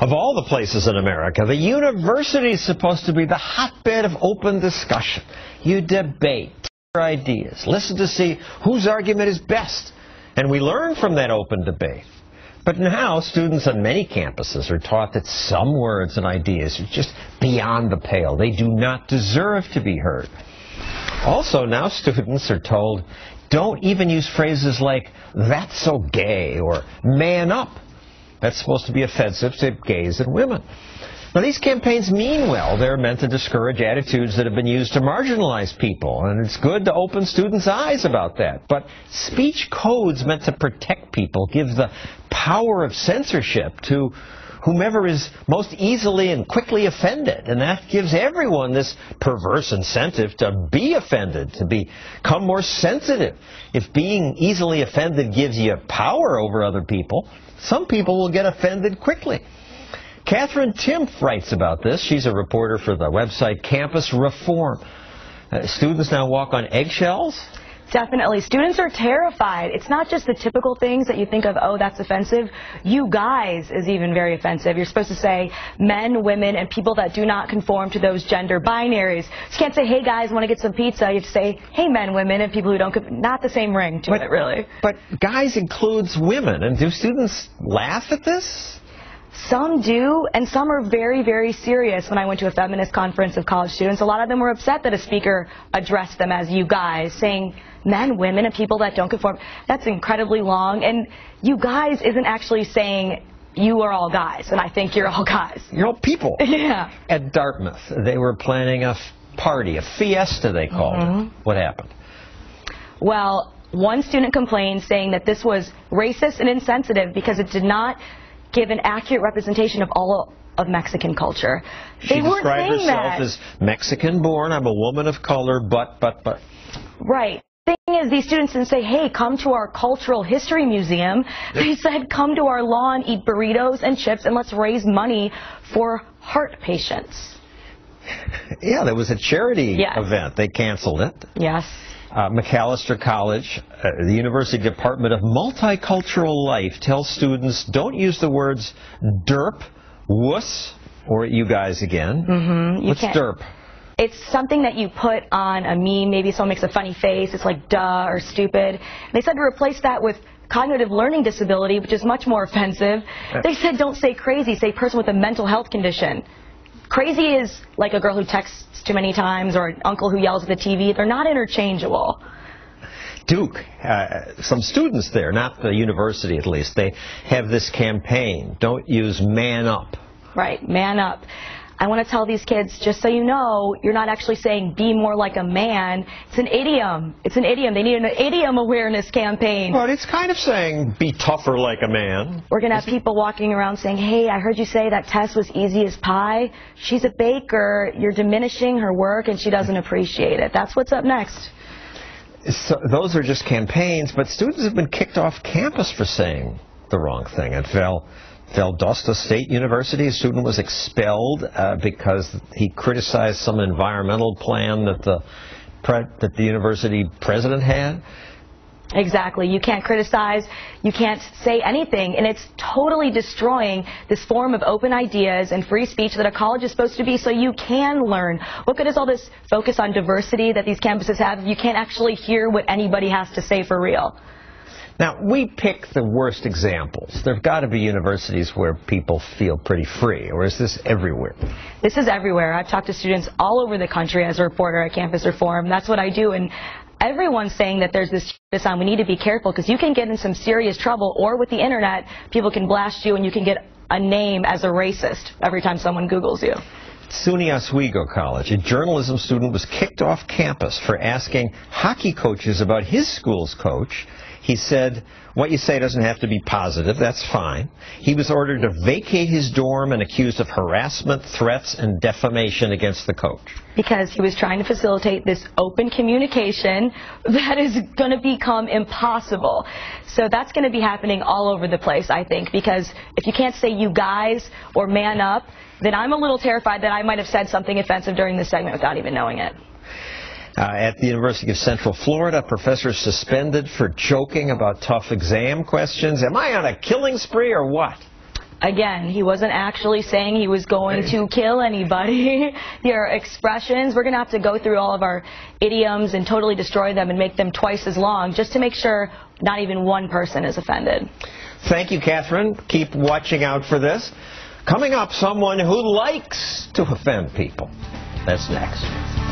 Of all the places in America, the university is supposed to be the hotbed of open discussion. You debate your ideas, listen to see whose argument is best, and we learn from that open debate. But now, students on many campuses are taught that some words and ideas are just beyond the pale. They do not deserve to be heard. Also, now students are told, don't even use phrases like, "that's so gay," or "man up." That's supposed to be offensive to gays and women. Now, these campaigns mean well. They're meant to discourage attitudes that have been used to marginalize people, and it's good to open students' eyes about that. But speech codes meant to protect people give the power of censorship to whomever is most easily and quickly offended, and that gives everyone this perverse incentive to be offended, to become more sensitive. If being easily offended gives you power over other people, some people will get offended quickly. Catherine Timpf writes about this. She's a reporter for the website Campus Reform. Students now walk on eggshells? Definitely. Students are terrified. It's not just the typical things that you think of, oh, that's offensive. You guys is even very offensive. You're supposed to say men, women, and people that do not conform to those gender binaries. You can't say, hey, guys, want to get some pizza. You have to say, hey, men, women, and people who don't, not the same ring to it, really. But guys includes women. And do students laugh at this? Some do, and some are very, very serious. When I went to a feminist conference of college students, a lot of them were upset that a speaker addressed them as you guys, saying men, women, and people that don't conform. That's incredibly long, and you guys isn't actually saying you are all guys, and I think you're all guys. You're all people. Yeah. At Dartmouth, they were planning a party, a fiesta they called it. What happened? Well, one student complained saying that this was racist and insensitive because it did not give an accurate representation of all of Mexican culture. They weren't saying that. She described herself as Mexican-born. I'm a woman of color, but. Right. The thing is, these students didn't say, hey, come to our cultural history museum. They said, come to our lawn, eat burritos and chips, and let's raise money for heart patients. Yeah, there was a charity event. They canceled it. Yes. Macalester College, the University Department of Multicultural Life tells students don't use the words derp, wuss, or you guys again. What's derp? It's something that you put on a meme. Maybe someone makes a funny face. It's like duh or stupid. And they said to replace that with cognitive learning disability, which is much more offensive. They said don't say crazy, say person with a mental health condition. Crazy is like a girl who texts too many times or an uncle who yells at the TV. They're not interchangeable. Duke, some students there, not the university at least, they have this campaign, don't use man up. Right, man up. I want to tell these kids, just so you know, you're not actually saying be more like a man. It's an idiom. It's an idiom. They need an idiom awareness campaign. But it's kind of saying be tougher like a man. We're going to have people walking around saying, hey, I heard you say that Tess was easy as pie. She's a baker. You're diminishing her work and she doesn't appreciate it. That's what's up next. So those are just campaigns, but students have been kicked off campus for saying the wrong thing. At Valdosta State University, a student was expelled because he criticized some environmental plan that the university president had. Exactly. You can't criticize, you can't say anything, and it's totally destroying this form of open ideas and free speech that a college is supposed to be so you can learn. What good is all this focus on diversity that these campuses have if you can't actually hear what anybody has to say for real? Now, we pick the worst examples. There have got to be universities where people feel pretty free, or is this everywhere? This is everywhere. I've talked to students all over the country as a reporter at Campus Reform. That's what I do, and everyone's saying that there's this on. We need to be careful because you can get in some serious trouble, or with the internet, people can blast you and you can get a name as a racist every time someone Googles you. SUNY Oswego College, a journalism student was kicked off campus for asking hockey coaches about his school's coach. He said, what you say doesn't have to be positive, that's fine. He was ordered to vacate his dorm and accused of harassment, threats, and defamation against the coach. Because he was trying to facilitate this open communication that is going to become impossible. So that's going to be happening all over the place, I think, because if you can't say you guys or man up, then I'm a little terrified that I might have said something offensive during this segment without even knowing it. At the University of Central Florida, professors suspended for joking about tough exam questions. Am I on a killing spree or what? Again, he wasn't actually saying he was going to kill anybody. There are expressions. We're going to have to go through all of our idioms and totally destroy them and make them twice as long just to make sure not even one person is offended. Thank you, Catherine. Keep watching out for this. Coming up, someone who likes to offend people. That's next.